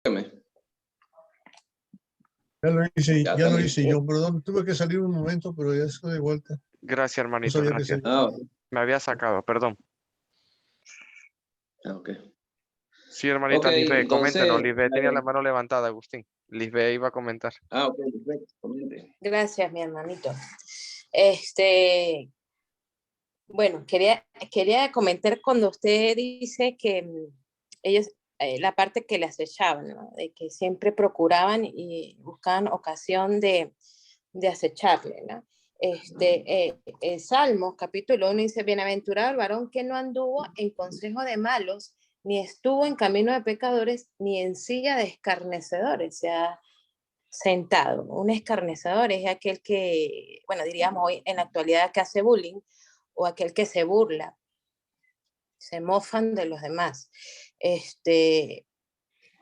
Ya lo hice yo, perdón, tuve que salir un momento, pero ya estoy de vuelta. Gracias, No hermanito, sabía que gracias. se... Me había sacado, perdón. Ok. Sí, hermanita Ok, Lisbeth, coméntenos. entonces, Lisbeth tenía la mano levantada, Agustín. Lisbeth iba a comentar. ok, perfecto, comente. Gracias, mi hermanito. Bueno, quería comentar cuando usted dice que ellos, la parte que le acechaban, ¿no? De que siempre procuraban y buscaban ocasión de acecharle, ¿no? El Salmo, capítulo 1, dice, bienaventurado el varón que no anduvo en consejo de malos, ni estuvo en camino de pecadores, ni en silla de escarnecedores, o sea, sentado. Un escarnecedor es aquel que, bueno, diríamos hoy en la actualidad que hace bullying, o aquel que se burla, se mofan de los demás.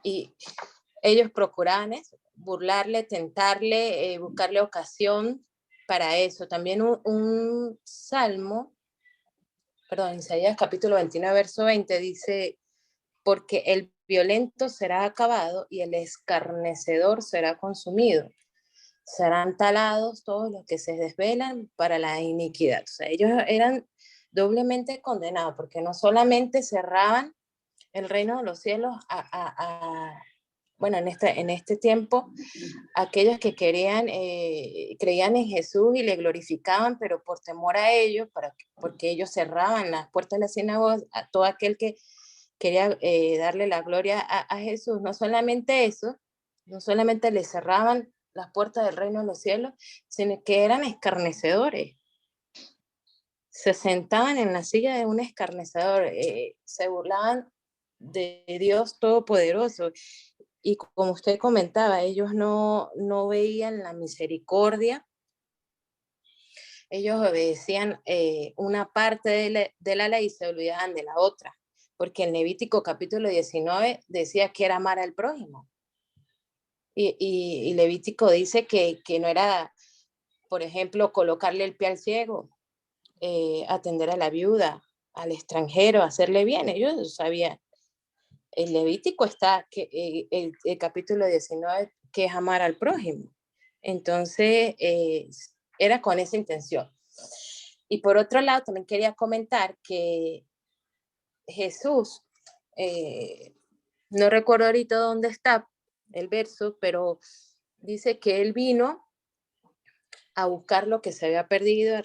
Y ellos procuraban eso, burlarle, tentarle, buscarle ocasión para eso. También un salmo, perdón, Isaías capítulo 29, verso 20, dice, porque el violento será acabado y el escarnecedor será consumido. Serán talados todos los que se desvelan para la iniquidad. O sea, ellos eran doblemente condenados, porque no solamente cerraban el reino de los cielos bueno, en este tiempo, aquellos que creían en Jesús y le glorificaban, pero por temor a ellos, porque ellos cerraban las puertas de las sinagogas a todo aquel que quería darle la gloria a Jesús. No solamente eso, no solamente le cerraban las puertas del reino de los cielos, sino que eran escarnecedores. Se sentaban en la silla de un escarnecedor, se burlaban de Dios Todopoderoso. Y como usted comentaba, ellos no veían la misericordia, ellos obedecían una parte de la ley y se olvidaban de la otra, porque en Levítico capítulo 19 decía que era amar al prójimo. Y Levítico dice que no era, por ejemplo, colocarle el pie al ciego, atender a la viuda, al extranjero, hacerle bien. Ellos sabían. El Levítico está, el capítulo 19, que es amar al prójimo. Entonces, era con esa intención. Y por otro lado, también quería comentar que Jesús, no recuerdo ahorita dónde está el verso, pero dice que él vino a buscar lo que se había perdido,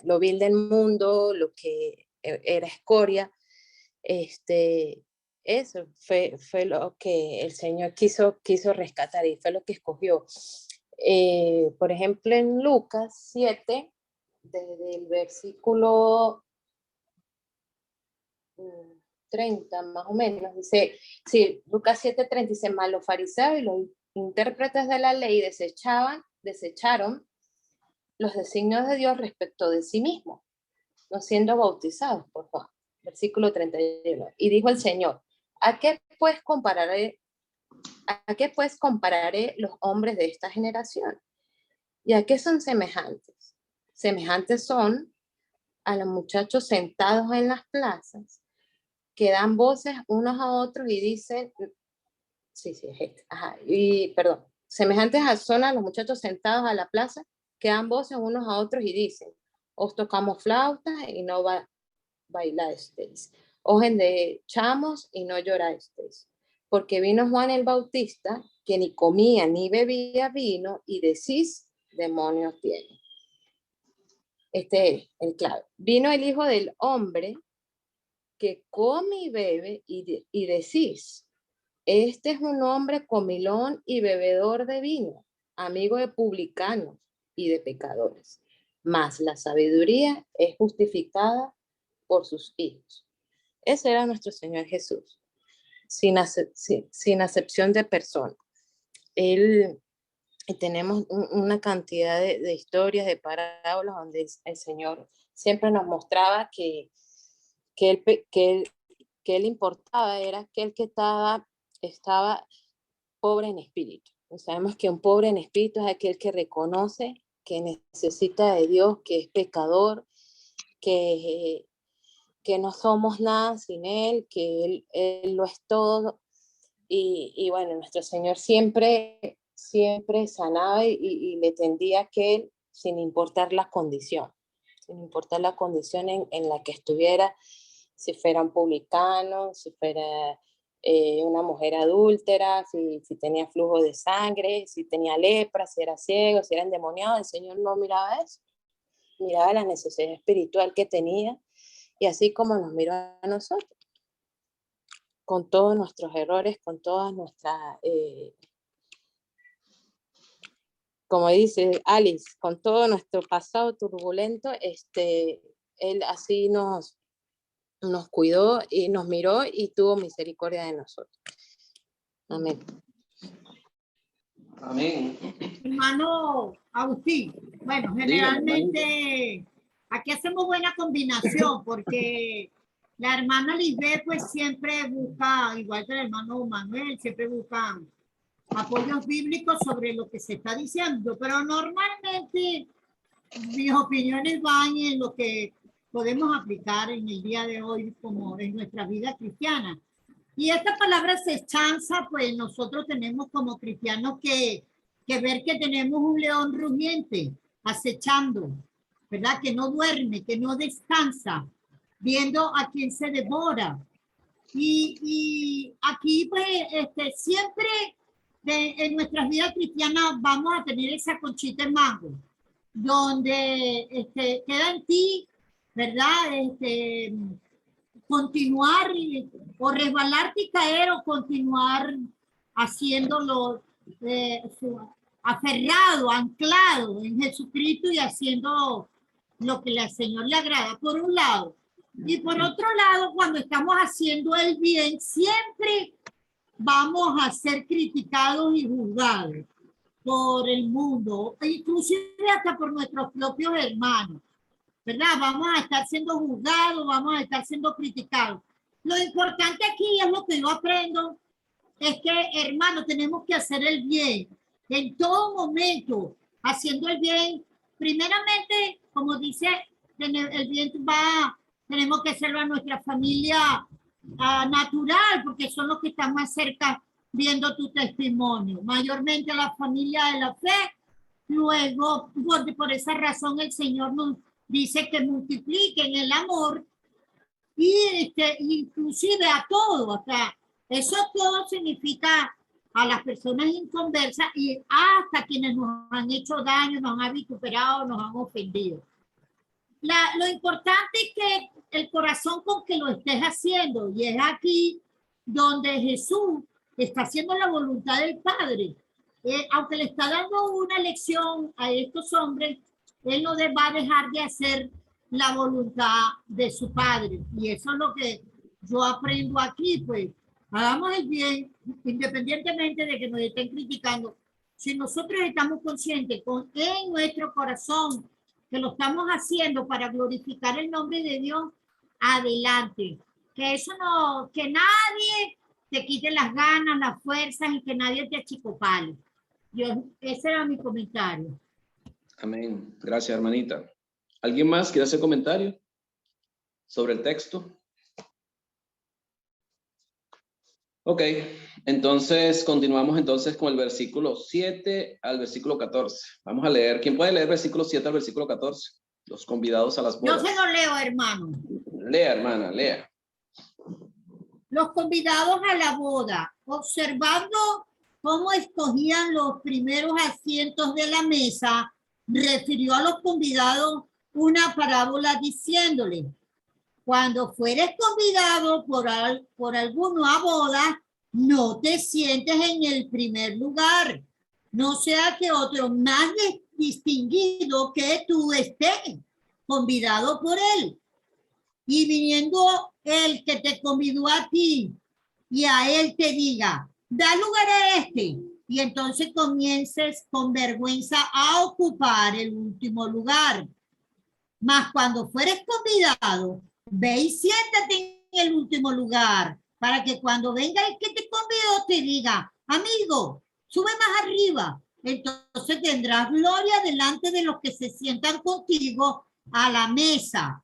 lo vil del mundo, lo que era escoria. Eso fue lo que el Señor quiso rescatar y fue lo que escogió. Por ejemplo, en Lucas 7, desde el versículo 30 más o menos, dice, sí, Lucas 7:30 dice, mas los fariseos y los intérpretes de la ley desecharon los designios de Dios respecto de sí mismos, no siendo bautizados por Juan. Versículo 31. Y dijo el Señor, ¿a qué pues compararé los hombres de esta generación? ¿Y a qué son semejantes? Semejantes son a los muchachos sentados en las plazas, que dan voces unos a otros y dicen, semejantes son a los muchachos sentados a la plaza, que dan voces unos a otros y dicen, os tocamos flautas y no bailasteis, os endechamos y no llorasteis, porque vino Juan el Bautista, que ni comía ni bebía vino, y decís, demonios tiene. Este es el clave. Vino el Hijo del Hombre, que come y bebe, y decís, este es un hombre comilón y bebedor de vino, amigo de publicanos y de pecadores. Mas la sabiduría es justificada por sus hijos. Ese era nuestro Señor Jesús, sin acepción de persona. Tenemos una cantidad de historias, de parábolas, donde el Señor siempre nos mostraba que él importaba, era aquel que estaba pobre en espíritu. Sabemos que un pobre en espíritu es aquel que reconoce que necesita de Dios, que es pecador, que no somos nada sin Él, que Él lo es todo, Y bueno, nuestro Señor siempre sanaba y le tendía a aquel sin importar la condición en la que estuviera, si fuera un publicano, si fuera una mujer adúltera, si tenía flujo de sangre, si tenía lepra, si era ciego, si era endemoniado. El Señor no miraba eso, miraba la necesidad espiritual que tenía, y así como nos miró a nosotros, con todos nuestros errores, con todas nuestras, como dice Alice, con todo nuestro pasado turbulento, Él así nos cuidó y nos miró y tuvo misericordia de nosotros. Amén. Amén. Hermano Agustín, bueno, generalmente aquí hacemos buena combinación porque la hermana Lisbeth pues siempre busca, igual que el hermano Manuel, siempre busca apoyos bíblicos sobre lo que se está diciendo, pero normalmente mis opiniones van en lo que podemos aplicar en el día de hoy como en nuestra vida cristiana. Y esta palabra acechanza, pues nosotros tenemos como cristianos que ver que tenemos un león rugiente acechando, ¿verdad? Que no duerme, que no descansa, viendo a quien se devora. Y aquí, pues, siempre en nuestras vidas cristianas vamos a tener esa conchita en mango, donde queda en ti, ¿verdad? Continuar o resbalarte y caer o continuar haciéndolo aferrado, anclado en Jesucristo y haciendo lo que al Señor le agrada, por un lado. Y por otro lado, cuando estamos haciendo el bien, siempre vamos a ser criticados y juzgados por el mundo, inclusive hasta por nuestros propios hermanos, ¿verdad? Vamos a estar siendo juzgados, vamos a estar siendo criticados. Lo importante aquí es lo que yo aprendo, es que, hermano, tenemos que hacer el bien en todo momento, haciendo el bien. Primeramente, como dice, el bien tenemos que hacerlo a nuestra familia natural, porque son los que están más cerca viendo tu testimonio, mayormente a la familia de la fe. Luego, por esa razón, el Señor nos dice que multipliquen el amor y inclusive a todo, o sea, eso todo significa a las personas inconversas y hasta quienes nos han hecho daño, nos han vituperado, nos han ofendido. Lo importante es que el corazón con que lo estés haciendo, y es aquí donde Jesús está haciendo la voluntad del Padre. Aunque le está dando una lección a estos hombres, Él no va a dejar de hacer la voluntad de su Padre. Y eso es lo que yo aprendo aquí, pues. Hagamos el bien, independientemente de que nos estén criticando. Si nosotros estamos conscientes en nuestro corazón que lo estamos haciendo para glorificar el nombre de Dios, adelante. Que eso no, que nadie te quite las ganas, las fuerzas y que nadie te achicopale. Ese era mi comentario. Amén. Gracias, hermanita. ¿Alguien más quiere hacer comentario sobre el texto? Ok, entonces continuamos entonces con el versículo 7 al versículo 14. Vamos a leer. ¿Quién puede leer versículo 7 al versículo 14? Los convidados a las bodas. Yo se lo leo, hermano. Lea, hermana, lea. Los convidados a la boda, observando cómo escogían los primeros asientos de la mesa, refirió a los convidados una parábola diciéndole: cuando fueres convidado por alguno a boda, no te sientes en el primer lugar, no sea que otro más distinguido que tú esté convidado por él. Y viniendo el que te convidó a ti y a él te diga: da lugar a este, y entonces comiences con vergüenza a ocupar el último lugar. Mas cuando fueres convidado, ve y siéntate en el último lugar, para que cuando venga el que te convidó te diga: amigo, sube más arriba. Entonces tendrás gloria delante de los que se sientan contigo a la mesa.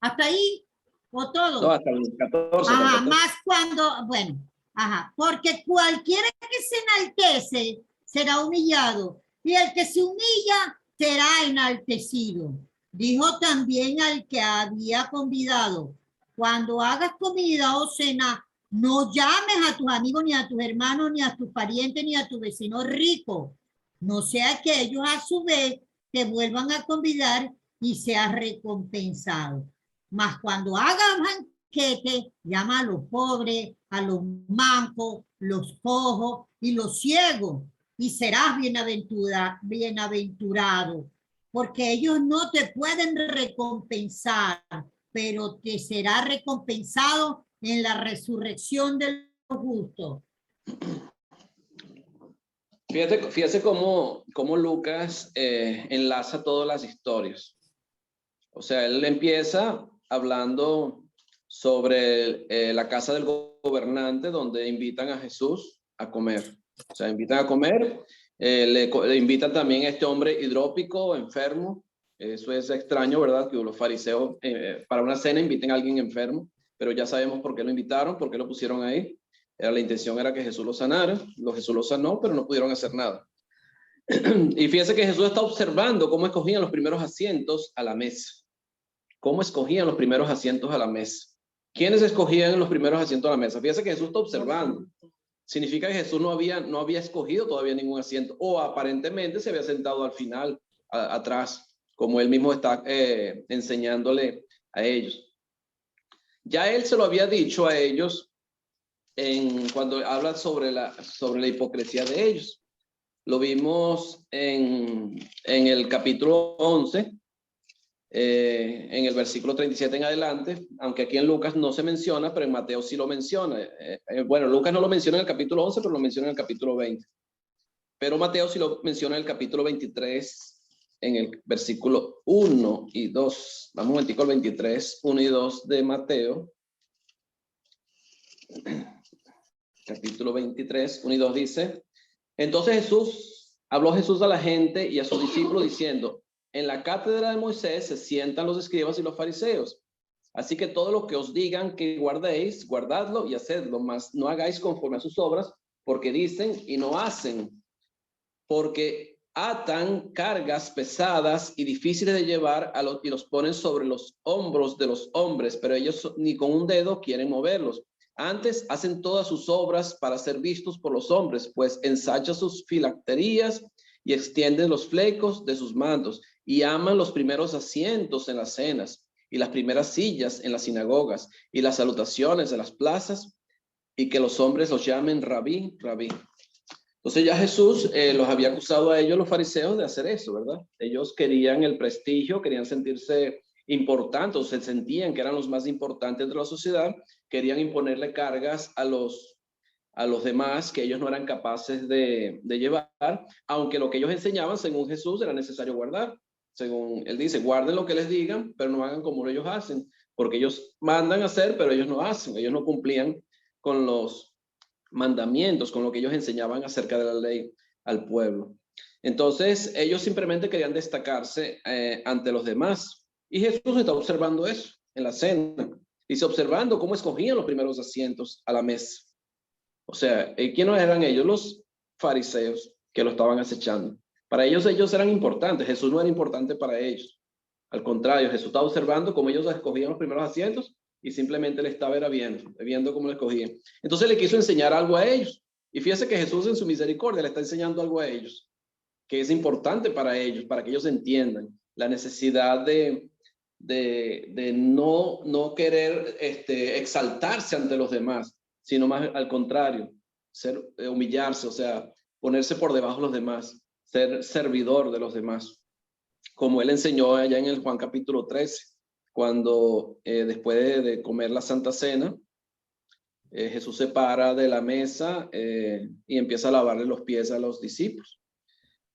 ¿Hasta ahí? ¿O todo? No, hasta el 14. Ajá, más cuando, bueno, Ajá, porque cualquiera que se enaltece será humillado, y el que se humilla será enaltecido. Dijo también al que había convidado: cuando hagas comida o cena, no llames a tus amigos, ni a tus hermanos, ni a tus parientes, ni a tu vecino rico, no sea que ellos a su vez te vuelvan a convidar y seas recompensado. Mas cuando hagas banquete, llama a los pobres, a los mancos, los cojos y los ciegos, y serás bienaventurado, porque ellos no te pueden recompensar, pero te será recompensado en la resurrección de los justos. Fíjate cómo Lucas enlaza todas las historias. O sea, él empieza hablando sobre la casa del gobernante, donde invitan a Jesús a comer. O sea, invitan a comer, le invitan también a este hombre hidrópico, enfermo. Eso es extraño, ¿verdad? Que los fariseos para una cena inviten a alguien enfermo, pero ya sabemos por qué lo invitaron, por qué lo pusieron ahí. La intención era que Jesús lo sanara. Jesús lo sanó, pero no pudieron hacer nada. Y fíjense que Jesús está observando cómo escogían los primeros asientos a la mesa. ¿Cómo escogían los primeros asientos a la mesa? ¿Quiénes escogían los primeros asientos a la mesa? Fíjense que Jesús está observando. Significa que Jesús no había escogido todavía ningún asiento, o aparentemente se había sentado al final, atrás, como él mismo está enseñándole a ellos. Ya él se lo había dicho a ellos cuando habla sobre la hipocresía de ellos. Lo vimos en el capítulo 11, en el versículo 37 en adelante, aunque aquí en Lucas no se menciona, pero en Mateo sí lo menciona. Bueno, Lucas no lo menciona en el capítulo 11, pero lo menciona en el capítulo 20. Pero Mateo sí lo menciona en el capítulo 23, en el versículo 1 y 2. Vamos un momentico al 23, 1 y 2 de Mateo. Capítulo 23, 1 y 2 dice: entonces habló Jesús a la gente y a sus discípulos diciendo: en la cátedra de Moisés se sientan los escribas y los fariseos. Así que todo lo que os digan que guardéis, guardadlo y hacedlo, mas no hagáis conforme a sus obras, porque dicen y no hacen. Porque atan cargas pesadas y difíciles de llevar y los ponen sobre los hombros de los hombres, pero ellos ni con un dedo quieren moverlos. Antes hacen todas sus obras para ser vistos por los hombres, pues ensachan sus filacterías y extienden los flecos de sus mantos, y aman los primeros asientos en las cenas, y las primeras sillas en las sinagogas, y las salutaciones en las plazas, y que los hombres los llamen rabí, rabí. Entonces ya Jesús los había acusado a ellos, los fariseos, de hacer eso, ¿verdad? Ellos querían el prestigio, querían sentirse importantes, se sentían que eran los más importantes de la sociedad, querían imponerle cargas a los demás que ellos no eran capaces de llevar, aunque lo que ellos enseñaban, según Jesús, era necesario guardar. Según él dice, guarden lo que les digan, pero no hagan como ellos hacen, porque ellos mandan a hacer, pero ellos no hacen, ellos no cumplían con los mandamientos, con lo que ellos enseñaban acerca de la ley al pueblo. Entonces, ellos simplemente querían destacarse ante los demás. Y Jesús está observando eso en la cena. Dice, observando cómo escogían los primeros asientos a la mesa. O sea, ¿quiénes eran ellos? Los fariseos que lo estaban acechando. Para ellos eran importantes. Jesús no era importante para ellos. Al contrario, Jesús estaba observando cómo ellos escogían los primeros asientos y simplemente le estaba viendo cómo lo escogían. Entonces le quiso enseñar algo a ellos. Y fíjese que Jesús en su misericordia le está enseñando algo a ellos, que es importante para ellos, para que ellos entiendan la necesidad de no querer exaltarse ante los demás, sino más al contrario, humillarse, o sea, ponerse por debajo de los demás, ser servidor de los demás, como él enseñó allá en el Juan capítulo 13, cuando después de comer la Santa Cena, Jesús se para de la mesa y empieza a lavarle los pies a los discípulos.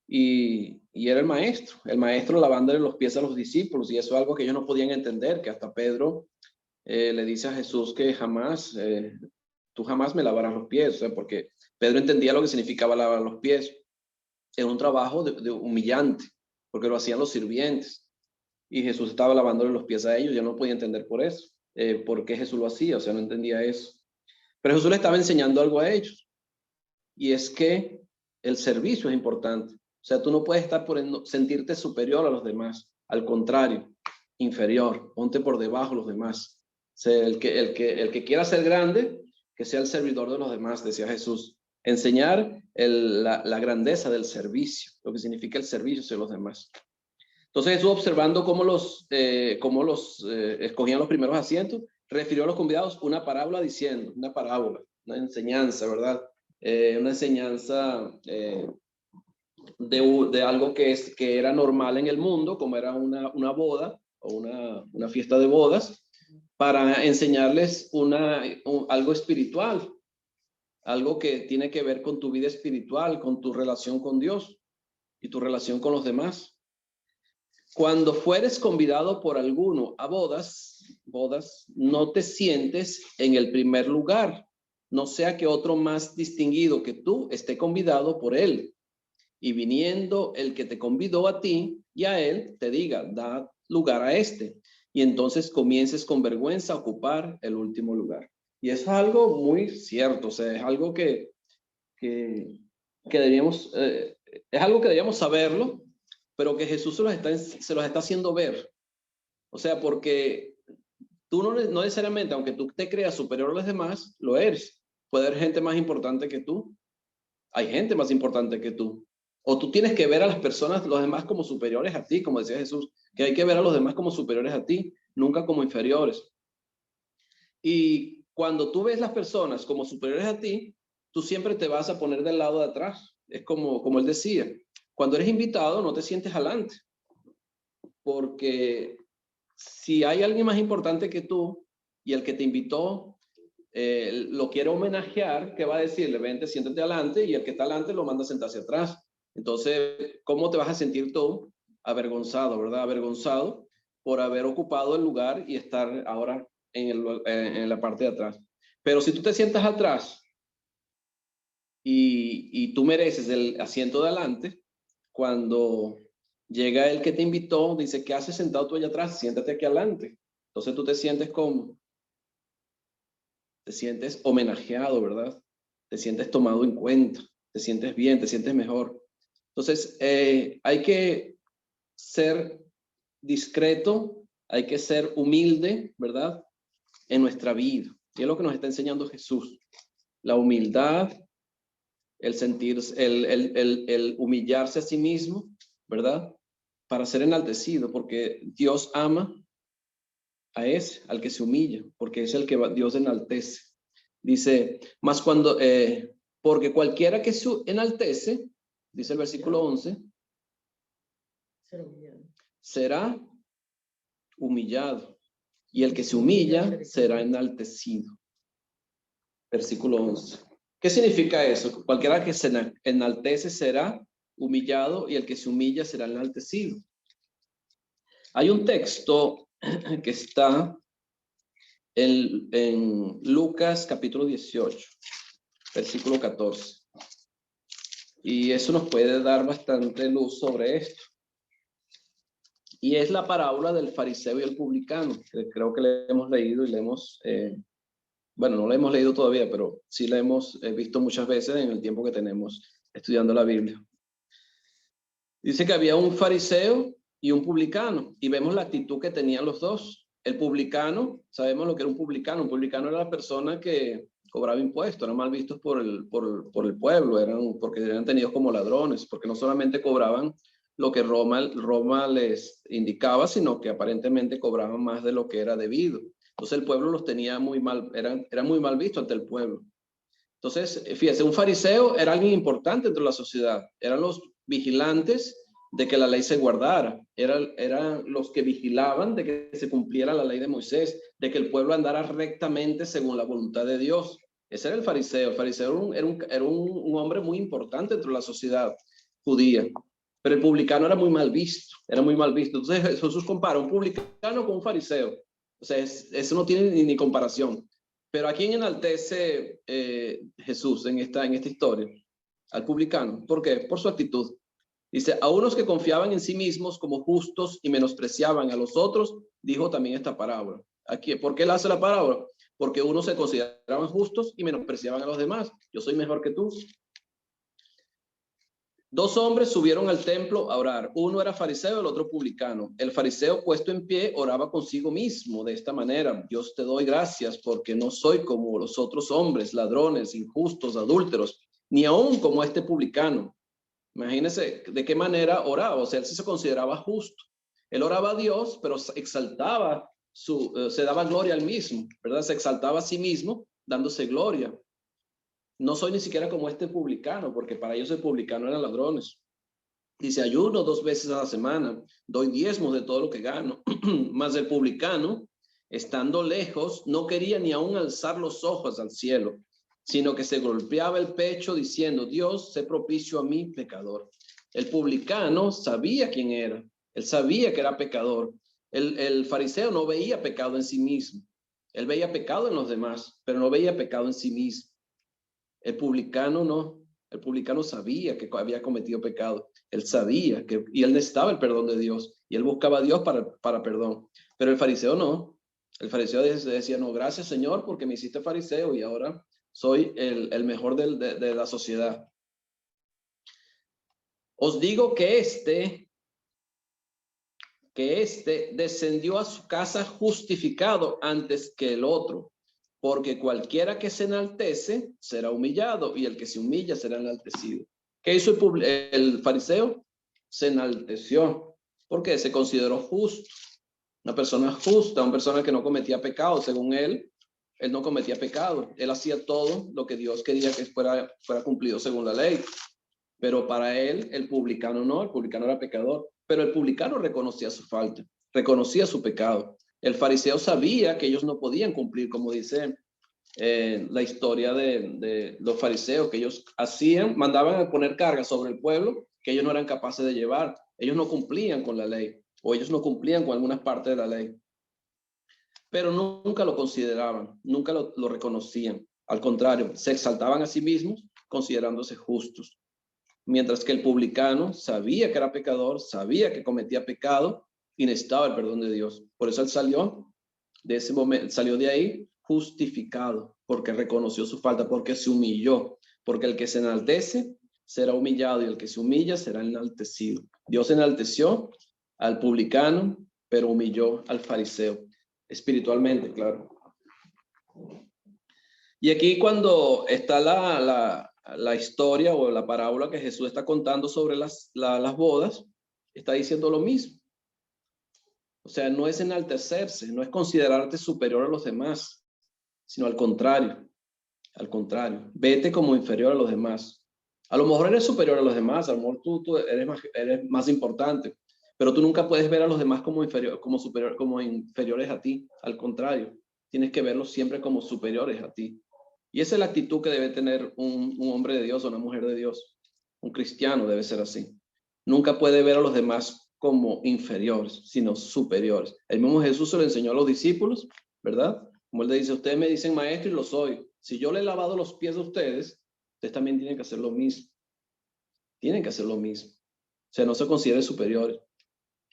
Y era el maestro lavándole los pies a los discípulos, y eso es algo que ellos no podían entender, que hasta Pedro le dice a Jesús que tú jamás me lavarás los pies, o sea, porque Pedro entendía lo que significaba lavar los pies. Era un trabajo de humillante, porque lo hacían los sirvientes, y Jesús estaba lavándole los pies a ellos. Yo no podía entender por qué Jesús lo hacía, o sea, no entendía eso. Pero Jesús le estaba enseñando algo a ellos. Y es que el servicio es importante. O sea, tú no puedes estar sentirte superior a los demás. Al contrario, inferior. Ponte por debajo de los demás. O sea, el que quiera ser grande, que sea el servidor de los demás, decía Jesús. Enseñar la grandeza del servicio, lo que significa el servicio hacia los demás. Entonces Jesús, observando cómo los escogían los primeros asientos, refirió a los convidados una parábola diciendo, una parábola, una enseñanza, ¿verdad? Una enseñanza de algo que era normal en el mundo, como era una boda o una fiesta de bodas, para enseñarles algo espiritual, algo que tiene que ver con tu vida espiritual, con tu relación con Dios y tu relación con los demás. Cuando fueres convidado por alguno a bodas, no te sientes en el primer lugar, no sea que otro más distinguido que tú esté convidado por él. Y viniendo el que te convidó a ti y a él, te diga, da lugar a este. Y entonces comiences con vergüenza a ocupar el último lugar. Y eso es algo muy cierto, o sea, es algo que deberíamos, es algo que deberíamos saberlo, pero que Jesús se los está haciendo ver. O sea, porque tú no necesariamente, aunque tú te creas superior a los demás, lo eres. Puede haber gente más importante que tú. Hay gente más importante que tú. O tú tienes que ver a las personas, los demás, como superiores a ti, como decía Jesús, que hay que ver a los demás como superiores a ti, nunca como inferiores. Y cuando tú ves las personas como superiores a ti, tú siempre te vas a poner del lado de atrás. Es como él decía, cuando eres invitado no te sientes adelante, porque si hay alguien más importante que tú y el que te invitó lo quiere homenajear, ¿qué va a decirle? Vente, siéntate adelante, y el que está adelante lo manda a sentarse atrás. Entonces, ¿cómo te vas a sentir tú? Avergonzado, ¿verdad? Avergonzado por haber ocupado el lugar y estar ahora en la parte de atrás. Pero si tú te sientas atrás y tú mereces el asiento de adelante, cuando llega el que te invitó, dice, ¿qué haces sentado tú allá atrás? Siéntate aquí adelante. Entonces tú te sientes como, te sientes homenajeado, ¿verdad? Te sientes tomado en cuenta, te sientes bien, te sientes mejor. Entonces, hay que ser discreto, hay que ser humilde, ¿verdad? En nuestra vida. Y es lo que nos está enseñando Jesús. La humildad, el sentir, el humillarse a sí mismo, ¿verdad? Para ser enaltecido, porque Dios ama a ese, al que se humilla, porque es el que Dios enaltece. Dice, más cuando, porque cualquiera que se enaltece, dice el versículo 11, será humillado, y el que se humilla será enaltecido. Versículo 11. ¿Qué significa eso? Cualquiera que se enaltece será humillado, y el que se humilla será enaltecido. Hay un texto que está en Lucas capítulo 18, versículo 14. Y eso nos puede dar bastante luz sobre esto. Y es la parábola del fariseo y el publicano, que creo que le hemos leído y le hemos, bueno, no la hemos leído todavía, pero sí la hemos visto muchas veces en el tiempo que tenemos estudiando la Biblia. Dice que había un fariseo y un publicano, y vemos la actitud que tenían los dos. El publicano, sabemos lo que era un publicano. Un publicano era la persona que cobraba impuestos, eran mal vistos por el pueblo, porque eran tenidos como ladrones, porque no solamente cobraban lo que Roma les indicaba, sino que aparentemente cobraban más de lo que era debido. Entonces el pueblo los tenía muy mal, eran muy mal vistos ante el pueblo. Entonces, fíjese, un fariseo era alguien importante entre la sociedad, eran los vigilantes de que la ley se guardara, eran los que vigilaban de que se cumpliera la ley de Moisés, de que el pueblo andara rectamente según la voluntad de Dios. Ese era el fariseo. El fariseo era un hombre muy importante entre la sociedad judía, pero el publicano era muy mal visto, Entonces Jesús compara un publicano con un fariseo. O sea, eso no tiene ni comparación. Pero ¿a quién enaltece Jesús en esta historia? Al publicano. ¿Por qué? Por su actitud. Dice, a unos que confiaban en sí mismos como justos y menospreciaban a los otros, dijo también esta parábola. Aquí, ¿por qué él hace la parábola? porque unos se consideraban justos y menospreciaban a los demás. Yo soy mejor que tú. 2 hombres subieron al templo a orar. Uno era fariseo, el otro publicano. El fariseo, puesto en pie, oraba consigo mismo de esta manera: Dios, te doy gracias porque no soy como los otros hombres, ladrones, injustos, adúlteros, ni aún como este publicano. Imagínense de qué manera oraba. O sea, él sí se consideraba justo. Él oraba a Dios, pero exaltaba se daba gloria al mismo, ¿verdad? Se exaltaba a sí mismo, dándose gloria. No soy ni siquiera como este publicano, porque para ellos el publicano eran ladrones. Dice, ayuno 2 veces a la semana, doy diezmos de todo lo que gano. Mas el publicano, estando lejos, no quería ni aún alzar los ojos al cielo, sino que se golpeaba el pecho diciendo, Dios, sé propicio a mí, pecador. El publicano sabía quién era. Él sabía que era pecador. El fariseo no veía pecado en sí mismo. Él veía pecado en los demás, pero no veía pecado en sí mismo. El publicano no. El publicano sabía que había cometido pecado. Él sabía que, y él necesitaba el perdón de Dios. Y él buscaba a Dios para perdón. Pero el fariseo no. El fariseo decía, no, gracias Señor, porque me hiciste fariseo y ahora soy el mejor de la sociedad. Os digo que este descendió a su casa justificado antes que el otro, porque cualquiera que se enaltece será humillado y el que se humilla será enaltecido. ¿Qué hizo el fariseo? Se enalteció porque se consideró justo, una persona justa, una persona que no cometía pecado. Según él no cometía pecado, él hacía todo lo que Dios quería que fuera cumplido según la ley. Pero para él, el publicano no, el publicano era pecador. Pero el publicano reconocía su falta, reconocía su pecado. El fariseo sabía que ellos no podían cumplir, como dice la historia de los fariseos, que ellos mandaban a poner cargas sobre el pueblo que ellos no eran capaces de llevar. Ellos no cumplían con la ley, o ellos no cumplían con algunas partes de la ley. Pero nunca lo consideraban, nunca lo reconocían. Al contrario, se exaltaban a sí mismos, considerándose justos. Mientras que el publicano sabía que era pecador, sabía que cometía pecado y necesitaba el perdón de Dios. Por eso él salió de ese momento, salió de ahí justificado, porque reconoció su falta, porque se humilló, porque el que se enaltece será humillado y el que se humilla será enaltecido. Dios enalteció al publicano, pero humilló al fariseo, espiritualmente, claro. Y aquí cuando está la historia o la parábola que Jesús está contando sobre las bodas, está diciendo lo mismo. O sea, no es enaltecerse, no es considerarte superior a los demás, sino al contrario, vete como inferior a los demás. A lo mejor eres superior a los demás, a lo mejor tú eres más importante, pero tú nunca puedes ver a los demás como inferiores a ti. Al contrario, tienes que verlos siempre como superiores a ti. Y esa es la actitud que debe tener un hombre de Dios o una mujer de Dios. Un cristiano debe ser así. Nunca puede ver a los demás como inferiores, sino superiores. El mismo Jesús se lo enseñó a los discípulos, ¿verdad? Como él le dice, ustedes me dicen maestro y lo soy. Si yo le he lavado los pies a ustedes también tienen que hacer lo mismo. Tienen que hacer lo mismo. O sea, no se consideren superiores.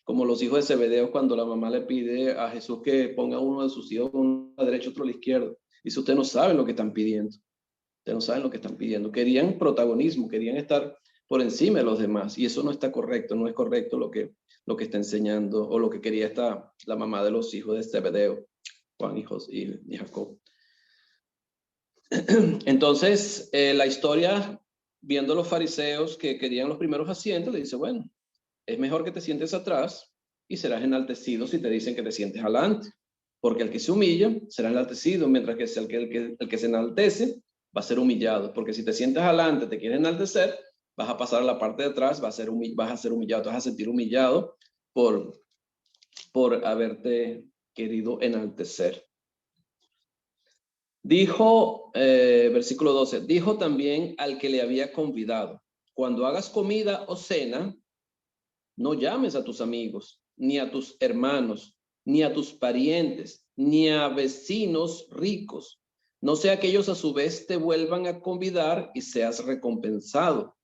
Como los hijos de Zebedeo cuando la mamá le pide a Jesús que ponga uno de sus hijos uno a la derecha, otro a la izquierda. Dice, ustedes no saben lo que están pidiendo. Ustedes no saben lo que están pidiendo. Querían protagonismo, querían estar por encima de los demás. Y eso no está correcto, no es correcto lo que está enseñando o lo que quería la mamá de los hijos de Zebedeo, Juan y Jacob. Entonces, la historia, viendo a los fariseos que querían los primeros asientos, le dice, bueno, es mejor que te sientes atrás y serás enaltecido si te dicen que te sientes adelante. Porque el que se humilla será enaltecido, mientras que el que se enaltece va a ser humillado. Porque si te sientes adelante, te quieres enaltecer, vas a pasar a la parte de atrás, vas a ser humillado, te vas a sentir humillado por haberte querido enaltecer. Dijo, versículo 12, dijo también al que le había convidado, cuando hagas comida o cena, no llames a tus amigos, ni a tus hermanos, ni a tus parientes, ni a vecinos ricos, no sea que ellos a su vez te vuelvan a convidar y seas recompensado.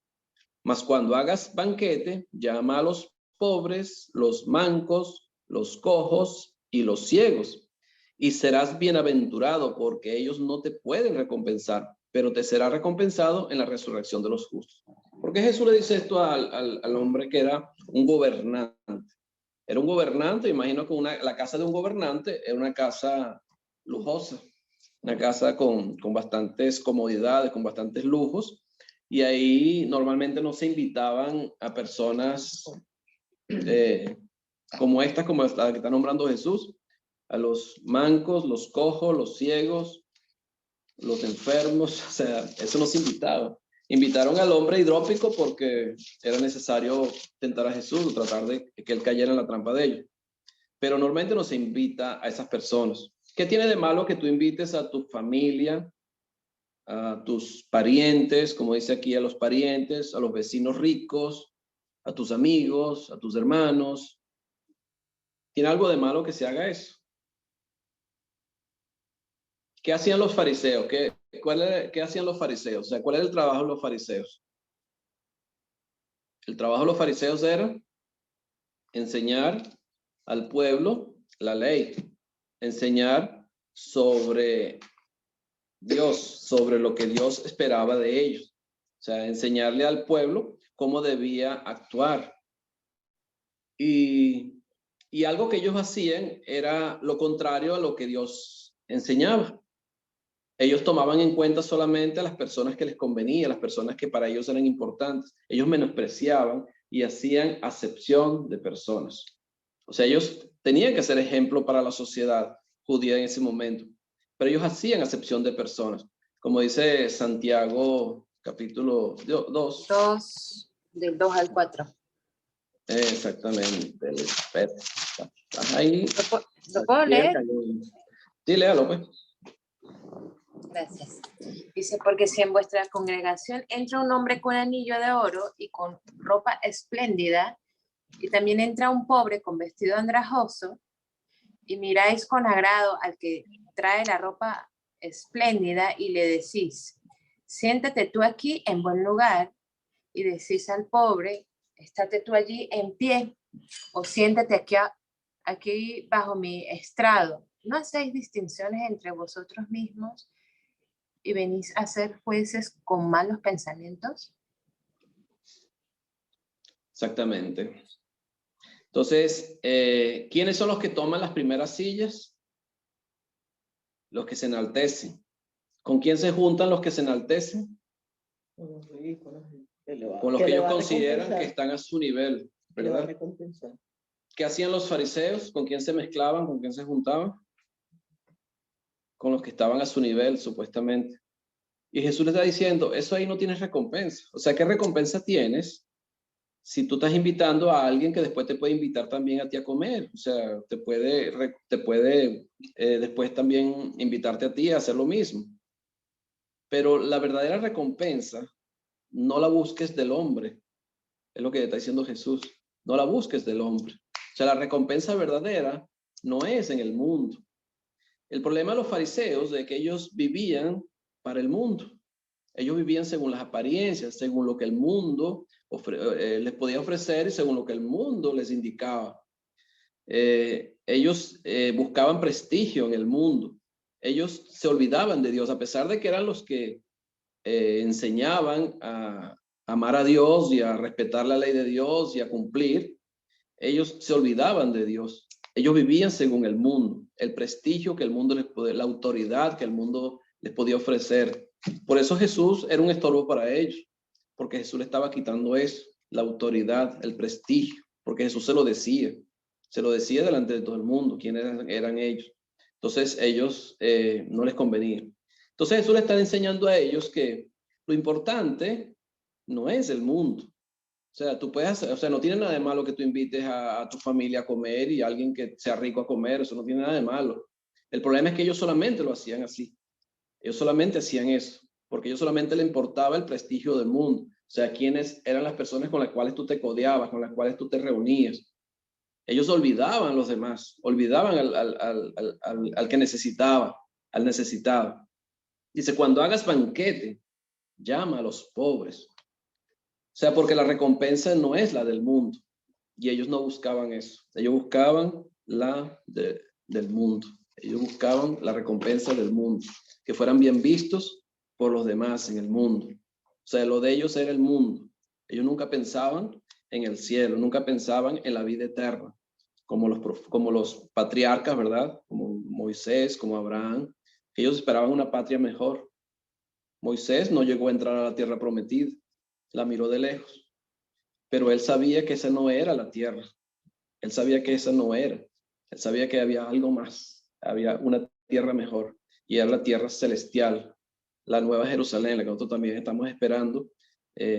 Mas cuando hagas banquete, llama a los pobres, los mancos, los cojos y los ciegos, y serás bienaventurado porque ellos no te pueden recompensar, pero te será recompensado en la resurrección de los justos. ¿Por qué Jesús le dice esto al hombre que era un gobernante? Era un gobernante, imagino que la casa de un gobernante era una casa lujosa, una casa con bastantes comodidades, con bastantes lujos, y ahí normalmente no se invitaban a personas como esta, como la que está nombrando Jesús, a los mancos, los cojos, los ciegos, los enfermos, o sea, eso no se invitaba. Invitaron al hombre hidrópico porque era necesario tentar a Jesús o tratar de que él cayera en la trampa de ellos. Pero normalmente no se invita a esas personas. ¿Qué tiene de malo que tú invites a tu familia, a tus parientes, como dice aquí, a los parientes, a los vecinos ricos, a tus amigos, a tus hermanos? ¿Tiene algo de malo que se haga eso? ¿Qué hacían los fariseos? ¿Qué hacían los fariseos? O sea, ¿cuál era el trabajo de los fariseos? El trabajo de los fariseos era enseñar al pueblo la ley, enseñar sobre Dios, sobre lo que Dios esperaba de ellos. O sea, enseñarle al pueblo cómo debía actuar. Y algo que ellos hacían era lo contrario a lo que Dios enseñaba. Ellos tomaban en cuenta solamente a las personas que les convenía, las personas que para ellos eran importantes. Ellos menospreciaban y hacían acepción de personas. O sea, ellos tenían que ser ejemplo para la sociedad judía en ese momento, pero ellos hacían acepción de personas. Como dice Santiago, capítulo 2. 2, del 2 al 4. Exactamente. ¿Estás ahí? ¿Lo puedo leer? Sí, léalo, pues. Gracias. Dice, porque si en vuestra congregación entra un hombre con anillo de oro y con ropa espléndida, y también entra un pobre con vestido andrajoso, y miráis con agrado al que trae la ropa espléndida y le decís, siéntate tú aquí en buen lugar, y decís al pobre, estate tú allí en pie, o siéntate aquí bajo mi estrado. ¿No hacéis distinciones entre vosotros mismos y venís a ser jueces con malos pensamientos? Exactamente. Entonces, ¿quiénes son los que toman las primeras sillas? Los que se enaltecen. ¿Con quién se juntan los que se enaltecen? Con los que ellos consideran que están a su nivel, ¿verdad? ¿Qué hacían los fariseos? ¿Con quién se mezclaban? ¿Con quién se juntaban? Con los que estaban a su nivel, supuestamente. Y Jesús le está diciendo, eso ahí no tienes recompensa. O sea, ¿qué recompensa tienes si tú estás invitando a alguien que después te puede invitar también a ti a comer? O sea, te puede después también invitarte a ti a hacer lo mismo. Pero la verdadera recompensa no la busques del hombre. Es lo que está diciendo Jesús. No la busques del hombre. O sea, la recompensa verdadera no es en el mundo. El problema de los fariseos es que ellos vivían para el mundo. Ellos vivían según las apariencias, según lo que el mundo les podía ofrecer y según lo que el mundo les indicaba. Ellos buscaban prestigio en el mundo. Ellos se olvidaban de Dios, a pesar de que eran los que enseñaban a amar a Dios y a respetar la ley de Dios y a cumplir. Ellos se olvidaban de Dios. Ellos vivían según el mundo, el prestigio que el mundo les podía, la autoridad que el mundo les podía ofrecer. Por eso Jesús era un estorbo para ellos, porque Jesús le estaba quitando eso, la autoridad, el prestigio, porque Jesús se lo decía delante de todo el mundo, quiénes eran ellos. Entonces ellos no les convenía. Entonces Jesús le está enseñando a ellos que lo importante no es el mundo. O sea, tú puedes, o sea, no tiene nada de malo que tú invites a tu familia a comer y a alguien que sea rico a comer, eso no tiene nada de malo. El problema es que ellos solamente lo hacían así. Ellos solamente hacían eso, porque a ellos solamente les importaba el prestigio del mundo. O sea, quiénes eran las personas con las cuales tú te codeabas, con las cuales tú te reunías. Ellos olvidaban a los demás, olvidaban al que necesitaba, al necesitado. Dice, cuando hagas banquete, llama a los pobres. O sea, porque la recompensa no es la del mundo. Y ellos no buscaban eso. Ellos buscaban la del mundo. Ellos buscaban la recompensa del mundo, que fueran bien vistos por los demás en el mundo. O sea, lo de ellos era el mundo. Ellos nunca pensaban en el cielo, nunca pensaban en la vida eterna, como los patriarcas, ¿verdad? Como Moisés, como Abraham. Ellos esperaban una patria mejor. Moisés no llegó a entrar a la tierra prometida, la miró de lejos, pero él sabía que esa no era la tierra. Él sabía que esa no era. Él sabía que había algo más, había una tierra mejor, y era la tierra celestial, la nueva Jerusalén, la que nosotros también estamos esperando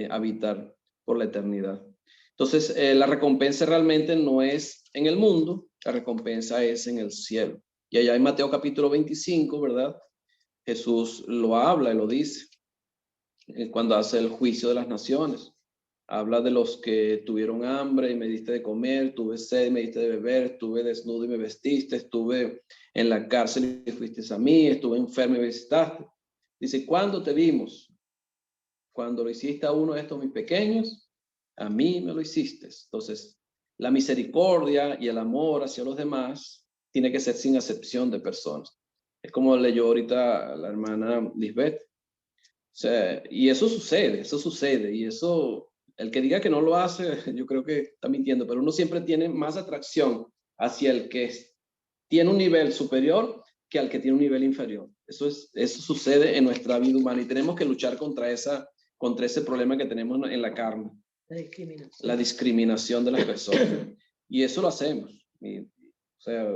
habitar por la eternidad. Entonces, la recompensa realmente no es en el mundo, la recompensa es en el cielo. Y allá en Mateo capítulo 25, ¿verdad? Jesús lo habla y lo dice cuando hace el juicio de las naciones. Habla de los que tuvieron hambre y me diste de comer, tuve sed y me diste de beber, estuve desnudo y me vestiste, estuve en la cárcel y fuiste a mí, estuve enfermo y me visitaste. Dice, ¿cuándo te vimos? Cuando lo hiciste a uno de estos mis pequeños, a mí me lo hiciste. Entonces, la misericordia y el amor hacia los demás tiene que ser sin acepción de personas. Es como leyó ahorita la hermana Lisbeth. O sea, y eso sucede, y eso, el que diga que no lo hace, yo creo que está mintiendo, pero uno siempre tiene más atracción hacia el que tiene un nivel superior que al que tiene un nivel inferior. Eso sucede en nuestra vida humana y tenemos que luchar contra ese problema que tenemos en la carne. La discriminación de las personas. Y eso lo hacemos. O sea,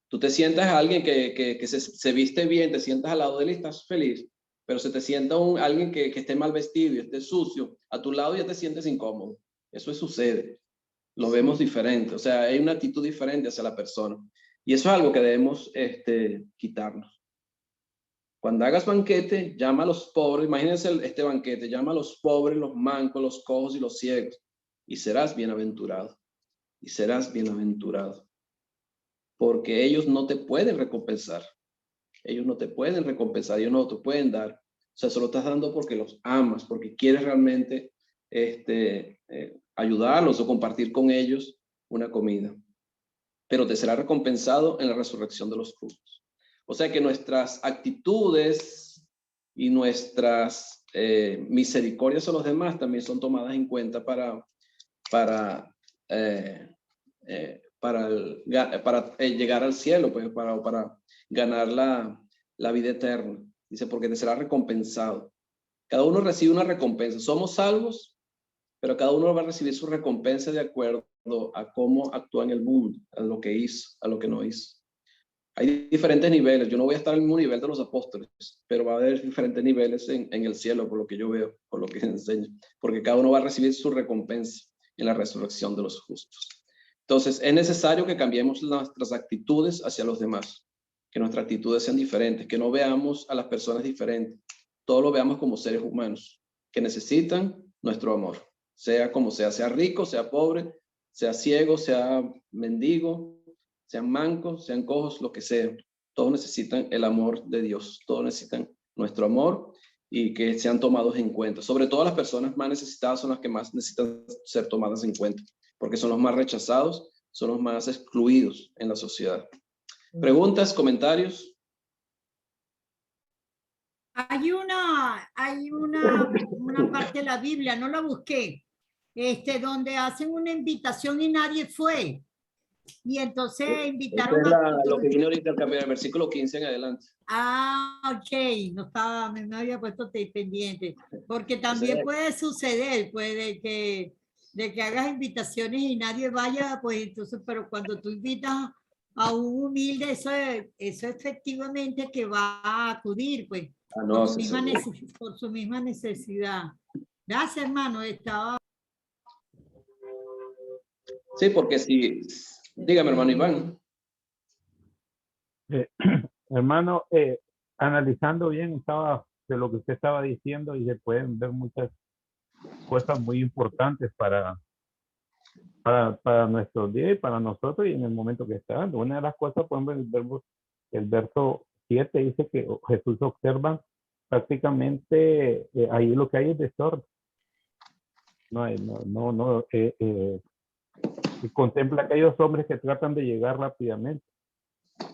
tú te sientas a alguien que se viste bien, te sientas al lado de él y estás feliz, pero se te sienta alguien que esté mal vestido y esté sucio a tu lado y ya te sientes incómodo. Eso sucede. Lo vemos diferente. O sea, hay una actitud diferente hacia la persona. Y eso es algo que debemos quitarnos. Cuando hagas banquete, llama a los pobres. Imagínense este banquete. Llama a los pobres, los mancos, los cojos y los ciegos. Y serás bienaventurado. Y serás bienaventurado. Porque ellos no te pueden recompensar. Ellos no te pueden recompensar. Ellos no te pueden dar. O sea, se lo estás dando porque los amas. Porque quieres realmente ayudarlos o compartir con ellos una comida. Pero te será recompensado en la resurrección de los justos. O sea que nuestras actitudes y nuestras misericordias a los demás también son tomadas en cuenta para llegar al cielo, pues, para ganar la vida eterna. Dice, porque te será recompensado. Cada uno recibe una recompensa. Somos salvos, pero cada uno va a recibir su recompensa de acuerdo a cómo actúa en el mundo, a lo que hizo, a lo que no hizo. Hay diferentes niveles. Yo no voy a estar al mismo nivel de los apóstoles, pero va a haber diferentes niveles en el cielo, por lo que yo veo, por lo que enseño, porque cada uno va a recibir su recompensa en la resurrección de los justos. Entonces, es necesario que cambiemos nuestras actitudes hacia los demás, que nuestras actitudes sean diferentes, que no veamos a las personas diferentes, todos lo veamos como seres humanos, que necesitan nuestro amor, sea como sea rico, sea pobre, sea ciego, sea mendigo, sean mancos, sean cojos, lo que sea. Todos necesitan el amor de Dios, todos necesitan nuestro amor y que sean tomados en cuenta. Sobre todo las personas más necesitadas son las que más necesitan ser tomadas en cuenta, porque son los más rechazados, son los más excluidos en la sociedad. ¿Preguntas, comentarios? Hay una parte de la Biblia, no la busqué, donde hacen una invitación y nadie fue. Y entonces invitaron lo que viene ahorita el versículo 15 en adelante. Ok, no había puesto pendiente, porque también puede suceder, puede que hagas invitaciones y nadie vaya, pues entonces, pero cuando tú invitas a un humilde, eso efectivamente que va a acudir, pues, por su misma necesidad. Gracias, hermano, Sí, porque si... Dígame, hermano Iván. Hermano, analizando bien estaba de lo que usted estaba diciendo y se pueden ver muchas cosas muy importantes para nuestros días y para nosotros y en el momento que está dando. Una de las cosas, por ejemplo, el verso 7 dice que Jesús observa prácticamente ahí lo que hay es desorden. Y contempla a aquellos hombres que tratan de llegar rápidamente.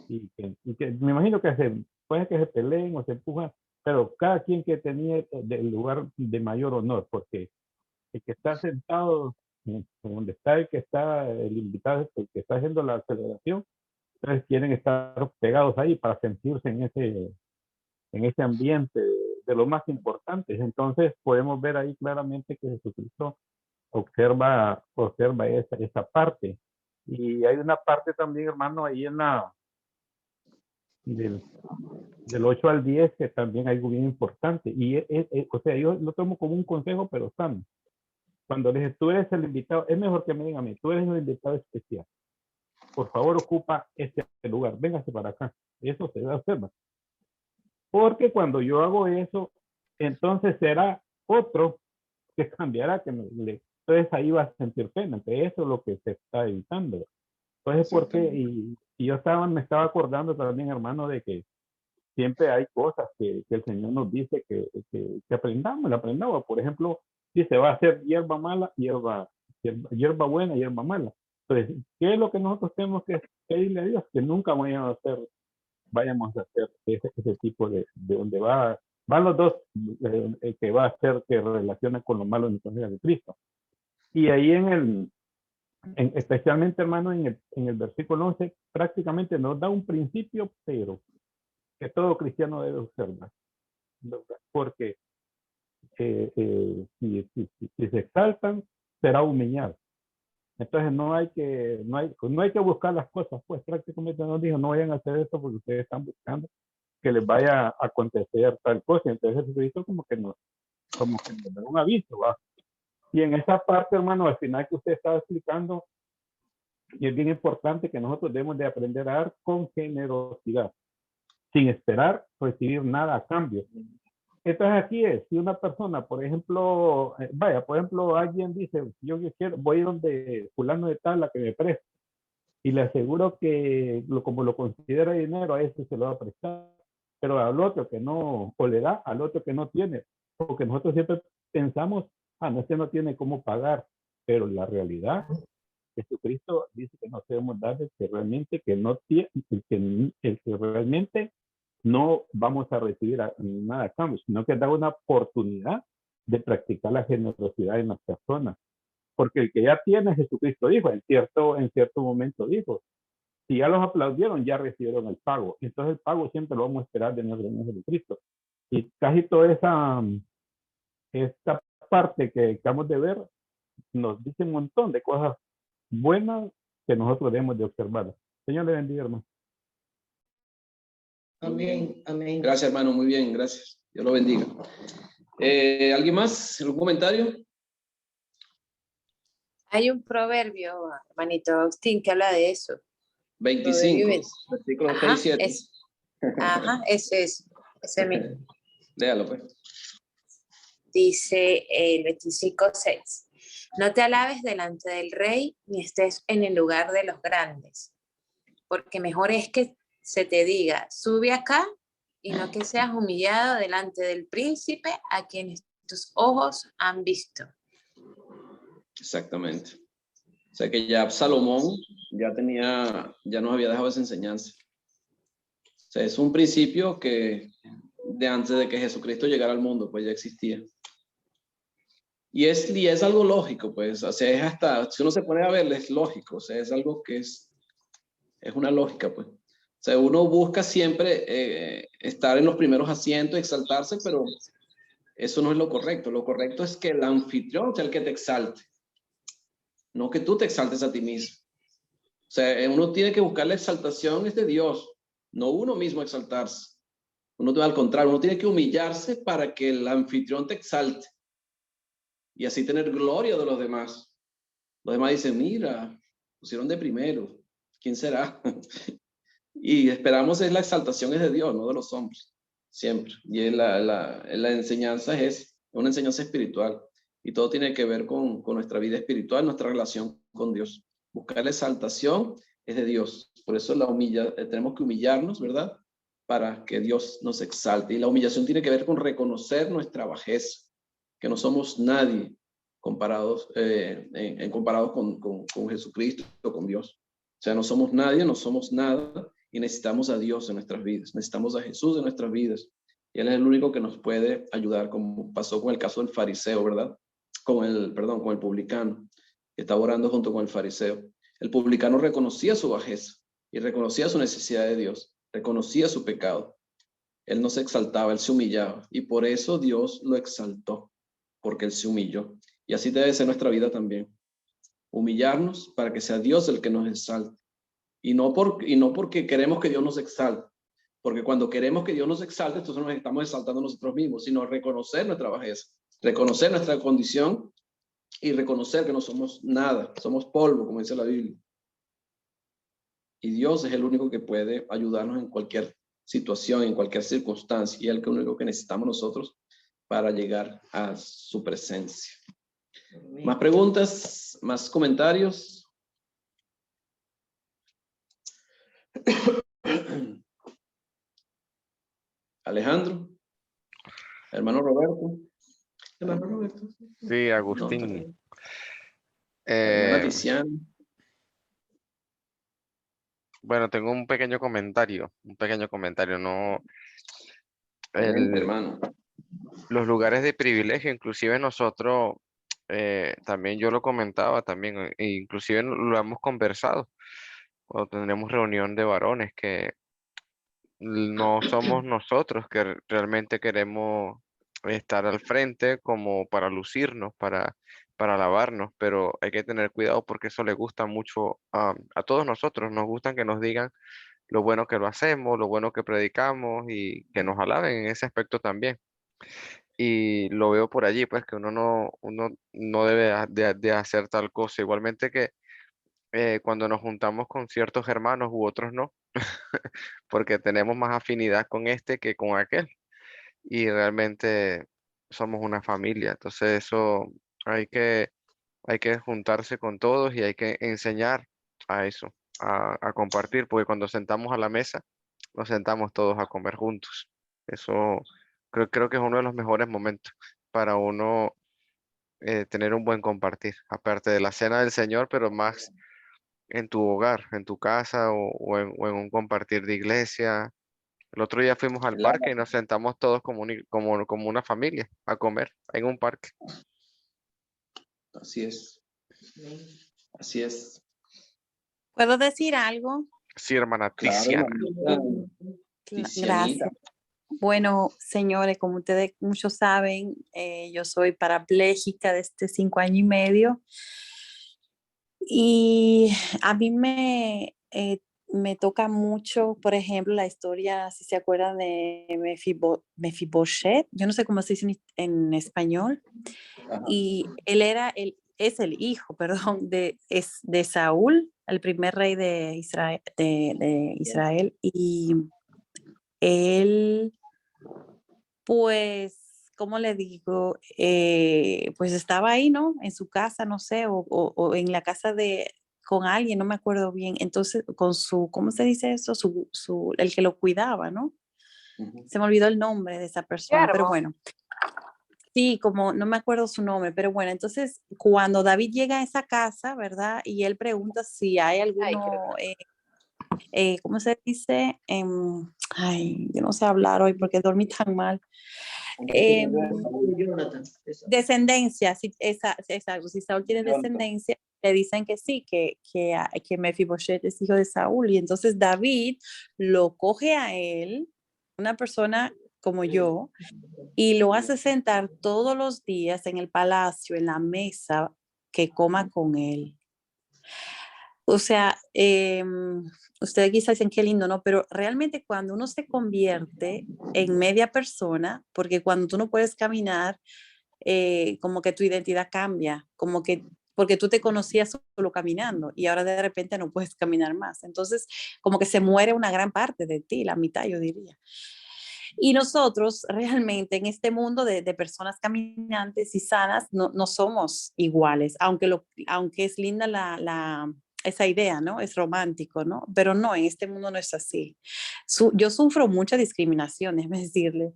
y que me imagino que puede que se peleen o se empujan, pero cada quien que tenía el lugar de mayor honor, porque el que está sentado donde está el que está el invitado, el que está haciendo la celebración, entonces quieren estar pegados ahí para sentirse en ese ambiente de lo más importante. Entonces podemos ver ahí claramente que Jesucristo observa esa parte. Y hay una parte también, hermano, ahí en del 8 al 10, que también hay algo bien importante. Y o sea, yo lo tomo como un consejo, pero sano. Cuando les dice, tú eres el invitado, es mejor que me digan a mí, tú eres el invitado especial. Por favor, ocupa este lugar, véngase para acá. Eso se debe hacer. Porque cuando yo hago eso, entonces será otro que cambiará, entonces ahí va a sentir pena. Entonces eso es lo que se está evitando. Entonces, porque, y yo me estaba acordando también, hermano, de que siempre hay cosas que el Señor nos dice que aprendamos. Por ejemplo, si se va a hacer hierba mala, hierba buena, hierba mala. Entonces, ¿qué es lo que nosotros tenemos que pedirle a Dios? Que nunca vayamos a hacer ese tipo de donde van los dos, que va a hacer que relaciona con lo malo en el de Cristo. Y ahí especialmente, hermano, en el versículo 11, prácticamente nos da un principio, pero que todo cristiano debe observar. Porque si se exaltan, será humillado. Entonces no hay que buscar las cosas, pues prácticamente nos dijo, no vayan a hacer esto porque ustedes están buscando que les vaya a acontecer tal cosa. Entonces Jesucristo como que nos da un aviso, ¿va? Y en esa parte, hermano, al final que usted estaba explicando, y es bien importante que nosotros debemos de aprender a dar con generosidad, sin esperar recibir nada a cambio. Entonces aquí si una persona, por ejemplo, alguien dice, yo voy a ir donde fulano de tal a que me preste, y le aseguro que como lo considera dinero, a ese se lo va a prestar, pero al otro que no, o le da al otro que no tiene, porque nosotros siempre pensamos, no tiene cómo pagar, pero la realidad, Jesucristo dice que no debemos dar el que realmente no tiene, el que realmente no vamos a recibir nada a cambio, sino que da una oportunidad de practicar la generosidad en las personas. Porque el que ya tiene, Jesucristo dijo, en cierto momento dijo, si ya los aplaudieron, ya recibieron el pago. Entonces el pago siempre lo vamos a esperar de nuestro Señor Jesucristo. Y casi toda esta parte que acabamos de ver nos dice un montón de cosas buenas que nosotros debemos de observar. Señor le bendiga, hermano. Amén, amén. Gracias, hermano, muy bien, gracias. Dios lo bendiga. ¿Alguien más? ¿Algún comentario? Hay un proverbio, hermanito Agustín, que habla de eso. 25, versículo 6 y 7. Ese mismo. Léalo, pues. Dice el 25:6. No te alabes delante del rey, ni estés en el lugar de los grandes, porque mejor es que se te diga, sube acá, y no que seas humillado delante del príncipe a quienes tus ojos han visto. Exactamente. O sea que ya Salomón ya nos había dejado esa enseñanza. O sea, es un principio que de antes de que Jesucristo llegara al mundo, pues ya existía. Y es algo lógico, pues, o sea, es hasta, si uno se pone a verlo, es lógico, o sea, es algo que es una lógica, pues. O sea, uno busca siempre estar en los primeros asientos, exaltarse, pero eso no es lo correcto. Lo correcto es que el anfitrión sea el que te exalte, no que tú te exaltes a ti mismo. O sea, uno tiene que buscar la exaltación es de Dios, no uno mismo exaltarse. Al contrario, uno tiene que humillarse para que el anfitrión te exalte y así tener gloria de los demás. Los demás dicen, mira, pusieron de primero, ¿quién será? Y esperamos es la exaltación es de Dios, no de los hombres, siempre. Y la enseñanza es una enseñanza espiritual y todo tiene que ver con nuestra vida espiritual, nuestra relación con Dios. Buscar la exaltación es de Dios. Por eso tenemos que humillarnos, ¿verdad? Para que Dios nos exalte. Y la humillación tiene que ver con reconocer nuestra bajeza, que no somos nadie comparados con Jesucristo o con Dios. O sea, no somos nadie, no somos nada y necesitamos a Dios en nuestras vidas, necesitamos a Jesús en nuestras vidas. Y Él es el único que nos puede ayudar, como pasó con el caso del fariseo, ¿verdad? Con el publicano, que estaba orando junto con el fariseo. El publicano reconocía su bajeza y reconocía su necesidad de Dios, reconocía su pecado. Él no se exaltaba, él se humillaba. Y por eso Dios lo exaltó, porque él se humilló. Y así debe ser nuestra vida también. Humillarnos para que sea Dios el que nos exalte. Y no porque queremos que Dios nos exalte. Porque cuando queremos que Dios nos exalte, entonces nos estamos exaltando nosotros mismos, sino reconocer nuestra bajeza, reconocer nuestra condición y reconocer que no somos nada, somos polvo, como dice la Biblia. Y Dios es el único que puede ayudarnos en cualquier situación, en cualquier circunstancia, y es el único que necesitamos nosotros para llegar a su presencia. ¿Más preguntas? ¿Más comentarios? Alejandro, hermano Roberto. Hermano Roberto. Sí, Agustín. Hermana Tiziana. Bueno, tengo un pequeño comentario, no, Hermano. los lugares de privilegio, inclusive nosotros, también yo lo comentaba también, e inclusive lo hemos conversado, cuando tendremos reunión de varones, que no somos nosotros que realmente queremos estar al frente como para lucirnos, para alabarnos, pero hay que tener cuidado porque eso le gusta mucho a todos nosotros, nos gustan que nos digan lo bueno que lo hacemos, lo bueno que predicamos y que nos alaben en ese aspecto también. Y lo veo por allí, pues que uno no debe de hacer tal cosa. Igualmente que cuando nos juntamos con ciertos hermanos u otros no, porque tenemos más afinidad con este que con aquel. Y realmente somos una familia. Entonces eso hay que, hay que juntarse con todos y hay que enseñar a eso, a compartir, porque cuando sentamos a la mesa, nos sentamos todos a comer juntos. Eso creo que es uno de los mejores momentos para uno tener un buen compartir, aparte de la cena del Señor, pero más en tu hogar, en tu casa o en un compartir de iglesia. El otro día fuimos al Claro. parque y nos sentamos todos como una familia a comer en un parque. Así es. Así es. ¿Puedo decir algo? Sí, hermana Claro, Tiziana. hermanita. Tizianita. Gracias. Bueno, señores, como ustedes muchos saben, yo soy parapléjica desde 5 años y medio y a mí me toca mucho, por ejemplo, la historia, si se acuerdan de Mefiboshet, yo no sé cómo se dice en español, Ajá. y él es el hijo, perdón, de Saúl, el primer rey de Israel, y él, pues, ¿cómo le digo? Pues estaba ahí, ¿no? En su casa, no sé, o en la casa con alguien, no me acuerdo bien. Entonces, con ¿cómo se dice eso? El que lo cuidaba, ¿no? Ujú. Se me olvidó el nombre de esa persona, pero Siervo. bueno. Sí, como no me acuerdo su nombre, pero bueno, entonces cuando David llega a esa casa, ¿verdad? Y él pregunta si hay alguno, ¿cómo se dice? Ay, yo no sé hablar hoy porque dormí tan mal. Descendencia, si Saúl tiene descendencia, le dicen que sí, que Mefiboshet es hijo de Saúl, y entonces David lo coge a él, una persona como yo, y lo hace sentar todos los días en el palacio, en la mesa, que coma con él. O sea, ustedes quizás dicen qué lindo, ¿no? Pero realmente cuando uno se convierte en media persona, porque cuando tú no puedes caminar, como que tu identidad cambia, como que porque tú te conocías solo caminando y ahora de repente no puedes caminar más. Entonces, como que se muere una gran parte de ti, la mitad yo diría. Y nosotros realmente en este mundo de personas caminantes y sanas no somos iguales, aunque es linda esa idea, ¿no? Es romántico, ¿no? Pero no, en este mundo no es así. Yo sufro mucha discriminación, déjeme decirle.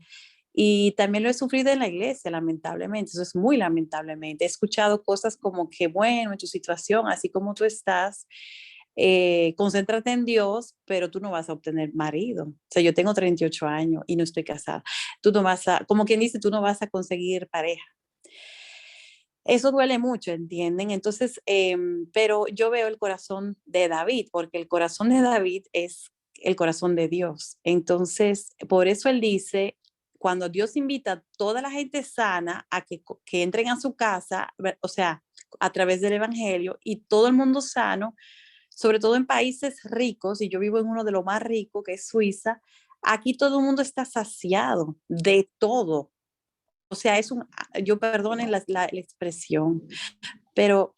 Y también lo he sufrido en la iglesia, lamentablemente. Eso es muy lamentablemente. He escuchado cosas como que, bueno, en tu situación, así como tú estás, concéntrate en Dios, pero tú no vas a obtener marido. O sea, yo tengo 38 años y no estoy casada. Tú no vas a, como quien dice, tú no vas a conseguir pareja. Eso duele mucho, ¿entienden? Entonces, pero yo veo el corazón de David, porque el corazón de David es el corazón de Dios. Entonces, por eso él dice, cuando Dios invita a toda la gente sana a que entren a su casa, o sea, a través del evangelio, y todo el mundo sano, sobre todo en países ricos, y yo vivo en uno de los más ricos, que es Suiza, aquí todo el mundo está saciado de todo. O sea, yo perdonen la expresión, pero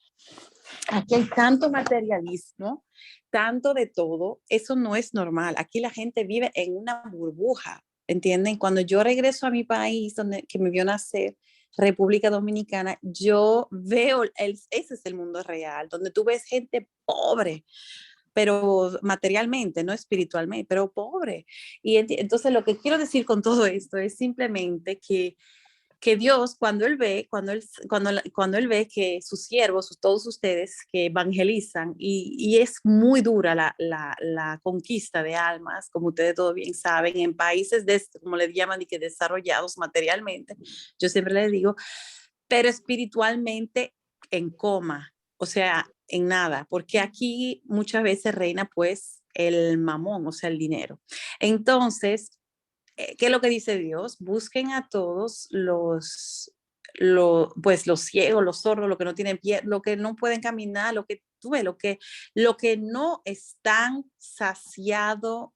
aquí hay tanto materialismo, tanto de todo, eso no es normal. Aquí la gente vive en una burbuja, ¿entienden? Cuando yo regreso a mi país, que me vio nacer, República Dominicana, yo veo, ese es el mundo real, donde tú ves gente pobre, pero materialmente, no espiritualmente, pero pobre. Y entonces lo que quiero decir con todo esto es simplemente que Dios, cuando él ve que sus siervos, todos ustedes que evangelizan, y es muy dura la conquista de almas, como ustedes todos bien saben, en países, como le llaman, y que desarrollados materialmente, yo siempre les digo, pero espiritualmente en coma, o sea, en nada, porque aquí muchas veces reina pues el mamón, o sea, el dinero. Entonces, ¿qué es lo que dice Dios? Busquen a todos pues los ciegos, los sordos, los que no tienen pie, lo que no pueden caminar, lo que tú ves, lo que no están saciados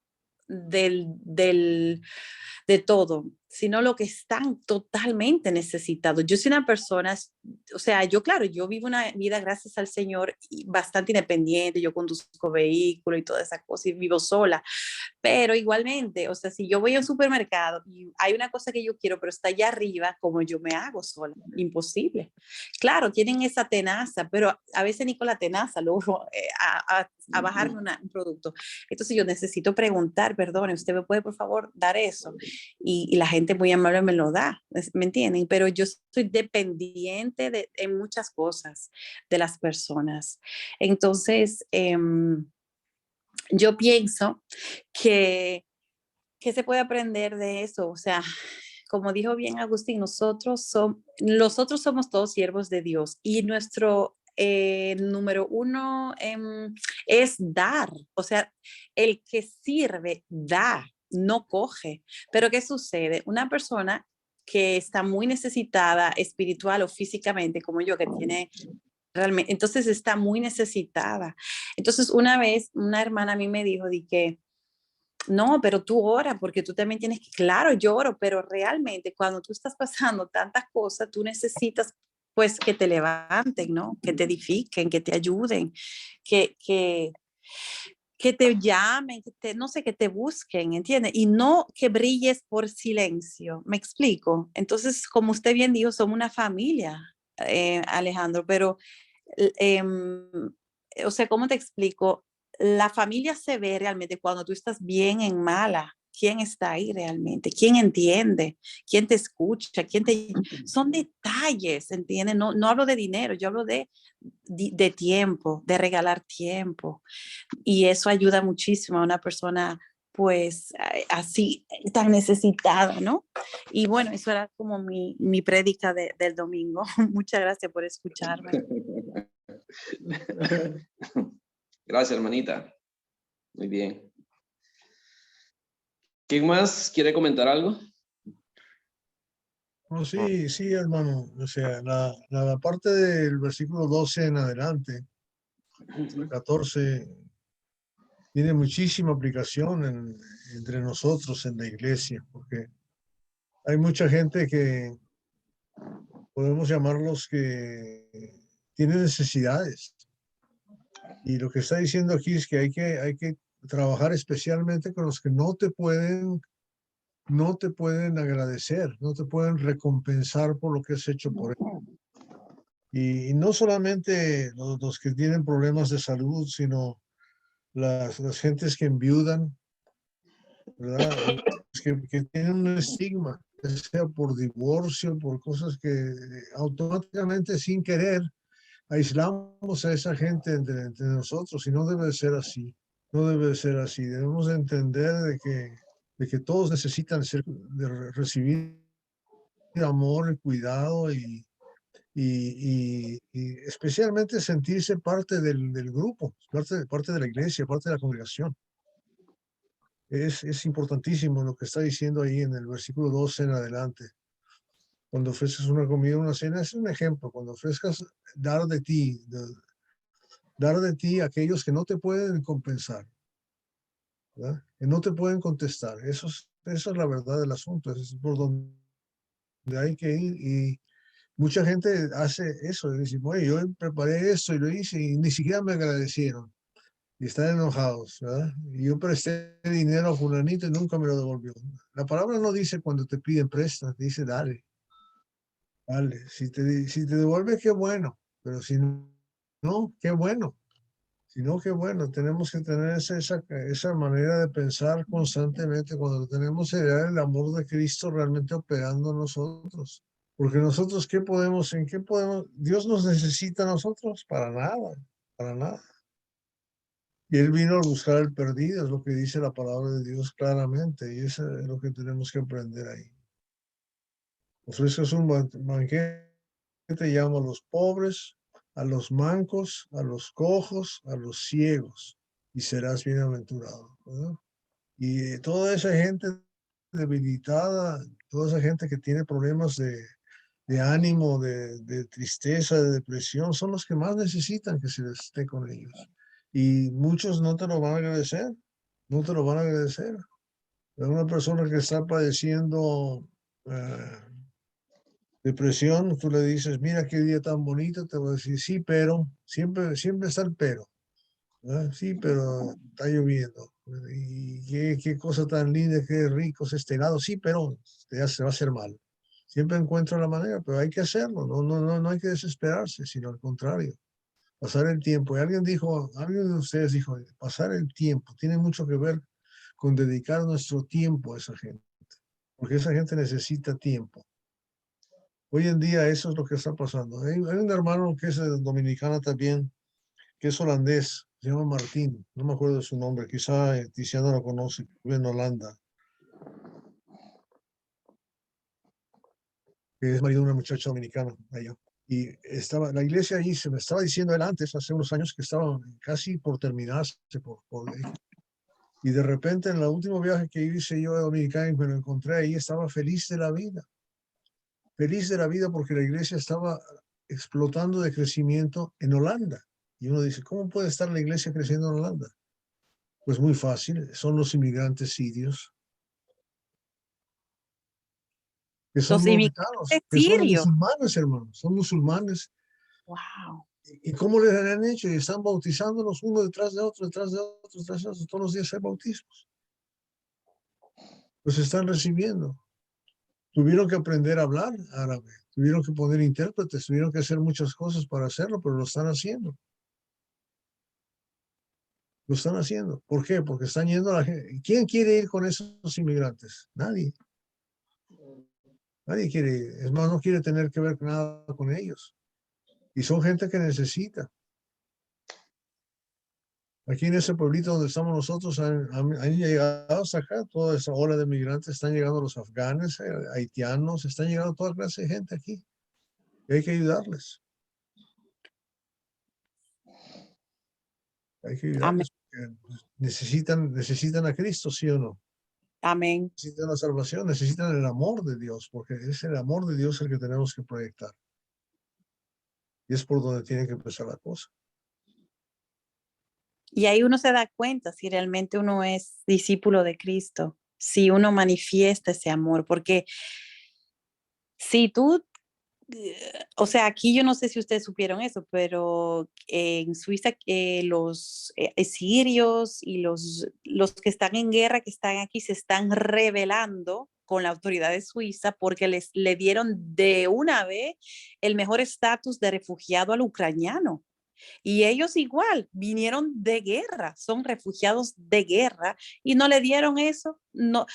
de todo, sino lo que están totalmente necesitados. Yo soy una persona, o sea, claro, yo vivo una vida, gracias al Señor, bastante independiente, yo conduzco vehículo y toda esa cosa, y vivo sola, pero igualmente, o sea, si yo voy a un supermercado y hay una cosa que yo quiero, pero está allá arriba, como yo me hago sola, imposible. Claro, tienen esa tenaza, pero a veces ni con la tenaza logro a bajarme un producto. Entonces yo necesito preguntar, perdone, ¿usted me puede por favor dar eso? Y la gente muy amable me lo da, ¿me entienden? Pero yo soy dependiente en muchas cosas de las personas. Entonces, yo pienso que se puede aprender de eso. O sea, como dijo bien Agustín, nosotros somos todos siervos de Dios, y nuestro número uno es dar. O sea, el que sirve da, no coge. Pero ¿qué sucede? Una persona que está muy necesitada espiritual o físicamente, como yo, que tiene realmente, entonces está muy necesitada. Entonces una vez una hermana a mí me dijo de que no, pero tú oras porque tú también tienes que, claro, yo oro, pero realmente cuando tú estás pasando tantas cosas, tú necesitas pues que te levanten, ¿no? Que te edifiquen, que te ayuden, que te llamen, no sé, que te busquen, ¿entiendes? Y no que brilles por silencio, ¿me explico? Entonces, como usted bien dijo, somos una familia, Alejandro, pero, o sea, ¿cómo te explico? La familia se ve realmente cuando tú estás bien en mala. ¿Quién está ahí realmente? ¿Quién entiende? ¿Quién te escucha? Son detalles, ¿entiendes? No hablo de dinero, yo hablo de tiempo, de regalar tiempo. Y eso ayuda muchísimo a una persona pues así tan necesitada, ¿no? Y bueno, eso era como mi prédica del domingo. Muchas gracias por escucharme. Gracias, hermanita. Muy bien. ¿Quién más quiere comentar algo? No, sí, sí, hermano. O sea, la parte del versículo 12 en adelante, 14, tiene muchísima aplicación entre nosotros en la iglesia, porque hay mucha gente que podemos llamarlos que tienen necesidades. Y lo que está diciendo aquí es que hay que trabajar especialmente con los que no te pueden agradecer, no te pueden recompensar por lo que has hecho por ellos. Y no solamente los que tienen problemas de salud, sino las gentes que enviudan, ¿verdad? Que tienen un estigma, ya sea por divorcio, por cosas que automáticamente sin querer aislamos a esa gente entre nosotros y no debe de ser así. No debe de ser así. Debemos de entender de que todos necesitan recibir amor y cuidado y especialmente sentirse parte del grupo, parte de la iglesia, parte de la congregación. Es importantísimo lo que está diciendo ahí en el versículo 12 en adelante. Cuando ofreces una comida, una cena, es un ejemplo. Cuando ofrezcas dar de ti a aquellos que no te pueden compensar, ¿verdad? Que no te pueden contestar. Esa es la verdad del asunto. Es por donde hay que ir. Y mucha gente hace eso. Dice, oye, yo preparé esto y lo hice y ni siquiera me agradecieron. Y están enojados, ¿verdad? Y yo presté dinero a fulanito y nunca me lo devolvió. La palabra no dice cuando te piden prestas, dice dale. Dale. Si te devuelve, qué bueno. Pero si no, qué bueno. Si no, qué bueno. Tenemos que tener esa manera de pensar constantemente cuando tenemos el amor de Cristo realmente operando en nosotros. Porque nosotros, ¿en qué podemos? Dios nos necesita a nosotros para nada, para nada. Y Él vino a buscar al perdido, es lo que dice la palabra de Dios claramente, y eso es lo que tenemos que aprender ahí. Ofreces un banquete, llama a los pobres, a los mancos, a los cojos, a los ciegos, y serás bienaventurado, ¿verdad? Y toda esa gente debilitada, toda esa gente que tiene problemas de ánimo, de tristeza, de depresión, son los que más necesitan que se les esté con ellos. Y muchos no te lo van a agradecer, no te lo van a agradecer. Una persona que está padeciendo depresión, tú le dices, mira qué día tan bonito, te va a decir, sí, pero, siempre está el pero. ¿Verdad? Sí, pero está lloviendo. Y qué cosa tan linda, qué rico es este helado. Sí, pero ya se va a hacer mal. Siempre encuentro la manera, pero hay que hacerlo. No hay que desesperarse, sino al contrario. Pasar el tiempo. Y alguien de ustedes dijo, pasar el tiempo tiene mucho que ver con dedicar nuestro tiempo a esa gente. Porque esa gente necesita tiempo. Hoy en día eso es lo que está pasando. Hay un hermano que es dominicano también, que es holandés, se llama Martín, no me acuerdo de su nombre, quizá Tiziano lo conoce, vive en Holanda, que es marido de una muchacha dominicana allá. Y la iglesia allí, se me estaba diciendo él antes, hace unos años, que estaba casi por terminarse, y de repente en el último viaje que hice yo a Dominicana y me lo encontré ahí, estaba feliz de la vida porque la iglesia estaba explotando de crecimiento en Holanda. Y uno dice, ¿cómo puede estar la iglesia creciendo en Holanda? Pues muy fácil, son los inmigrantes sirios, que son Los mauritanos, inmigrantes que son sirios. musulmanes, hermanos, son musulmanes. Wow. ¿Y cómo les han hecho? Y están bautizándolos uno detrás de otro, detrás de otro, detrás de otro. Todos los días hay bautismos. Los están recibiendo. Tuvieron que aprender a hablar árabe, tuvieron que poner intérpretes, tuvieron que hacer muchas cosas para hacerlo, pero lo están haciendo. Lo están haciendo. ¿Por qué? Porque están yendo a la gente. ¿Quién quiere ir con esos inmigrantes? Nadie. Nadie quiere ir. Es más, no quiere tener que ver nada con ellos. Y son gente que necesita. Aquí en ese pueblito donde estamos nosotros han llegado hasta acá, toda esa ola de migrantes, están llegando los afganes, haitianos, están llegando toda clase de gente aquí. Y hay que ayudarles. Hay que Amén. ayudarles porque necesitan a Cristo, ¿sí o no? Amén. Necesitan la salvación, necesitan el amor de Dios, porque es el amor de Dios el que tenemos que proyectar. Y es por donde tiene que empezar la cosa. Y ahí uno se da cuenta si realmente uno es discípulo de Cristo, si uno manifiesta ese amor, porque si tú, o sea, aquí yo no sé si ustedes supieron eso, pero en Suiza los sirios y los que están en guerra, que están aquí, se están rebelando con la autoridad de Suiza porque le dieron de una vez el mejor estatus de refugiado al ucraniano. Y ellos igual vinieron de guerra, son refugiados de guerra y no le dieron eso, no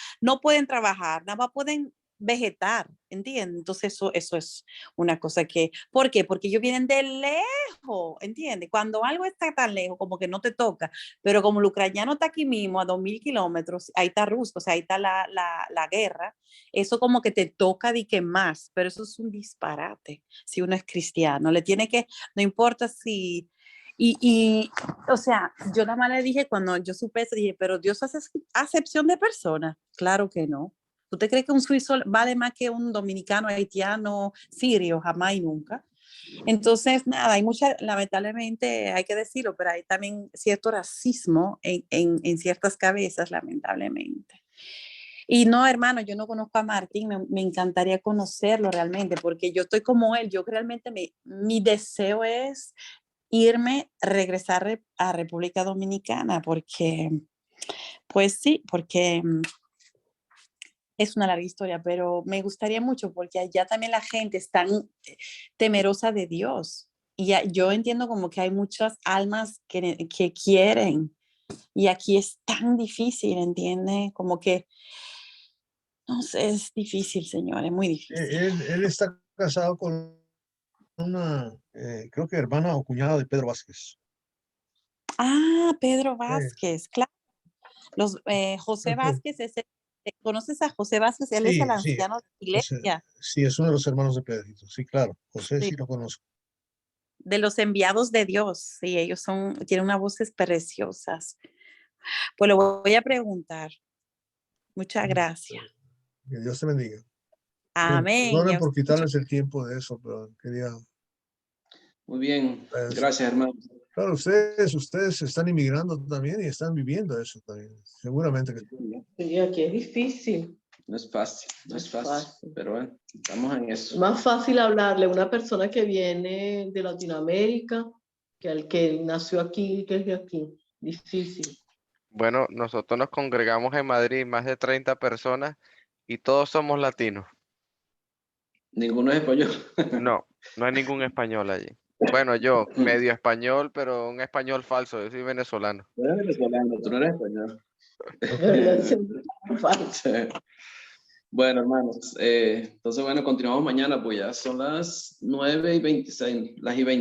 pueden trabajar, nada más pueden vegetar, ¿entiendes? Entonces eso es una cosa que, ¿por qué? Porque ellos vienen de lejos, ¿entiendes? Cuando algo está tan lejos, como que no te toca, pero como el ucraniano está aquí mismo a 2000 kilómetros, ahí está Rusia, o sea, ahí está la guerra, eso como que te toca de que más, pero eso es un disparate si uno es cristiano, le tiene que, no importa si... o sea, yo nada más le dije cuando yo supe eso, dije, pero Dios hace acepción de personas. Claro que no. ¿Usted cree que un suizo vale más que un dominicano, haitiano, sirio? Jamás y nunca. Entonces, nada, hay mucha, lamentablemente, hay que decirlo, pero hay también cierto racismo en ciertas cabezas, lamentablemente. Y no, hermano, yo no conozco a Martín, me encantaría conocerlo realmente, porque yo estoy como él, yo realmente mi deseo es irme, regresar a República Dominicana, porque, pues sí, porque es una larga historia, pero me gustaría mucho porque allá también la gente es tan temerosa de Dios. Y yo entiendo como que hay muchas almas que quieren. Y aquí es tan difícil, ¿entiende? Como que, no sé, es difícil, señor, es muy difícil. Él está casado con una, creo que hermana o cuñada de Pedro Vázquez. Ah, Pedro Vázquez, claro. José Vázquez ¿conoces a José Vázquez? Él es el Sí, anciano de la iglesia. sí, es uno de los hermanos de Pedrito. Sí, claro. José Sí. sí lo conozco. De los enviados de Dios. Sí, ellos tienen unas voces preciosas. Pues lo voy a preguntar. Muchas gracias. Que Dios te bendiga. Amén. Perdonen Y a por usted quitarles el tiempo de eso, pero quería... Muy bien. Pues, Gracias, hermano. Claro, ustedes están inmigrando también y están viviendo eso también. Seguramente que sí. Sí, aquí es difícil. No es fácil, no es fácil. Pero bueno, estamos en eso. Más fácil hablarle a una persona que viene de Latinoamérica que al que nació aquí, que es de aquí. Difícil. Bueno, nosotros nos congregamos en Madrid, más de 30 personas, y todos somos latinos. Ninguno es español. No, no hay ningún español allí. Bueno, yo, medio español, pero un español falso, yo soy venezolano. Tú eres venezolano, tú no eres español. ¿Verdad? Siempre es fácil. Bueno, hermanos, entonces, bueno, continuamos mañana, pues ya son las 9:26, las y 20.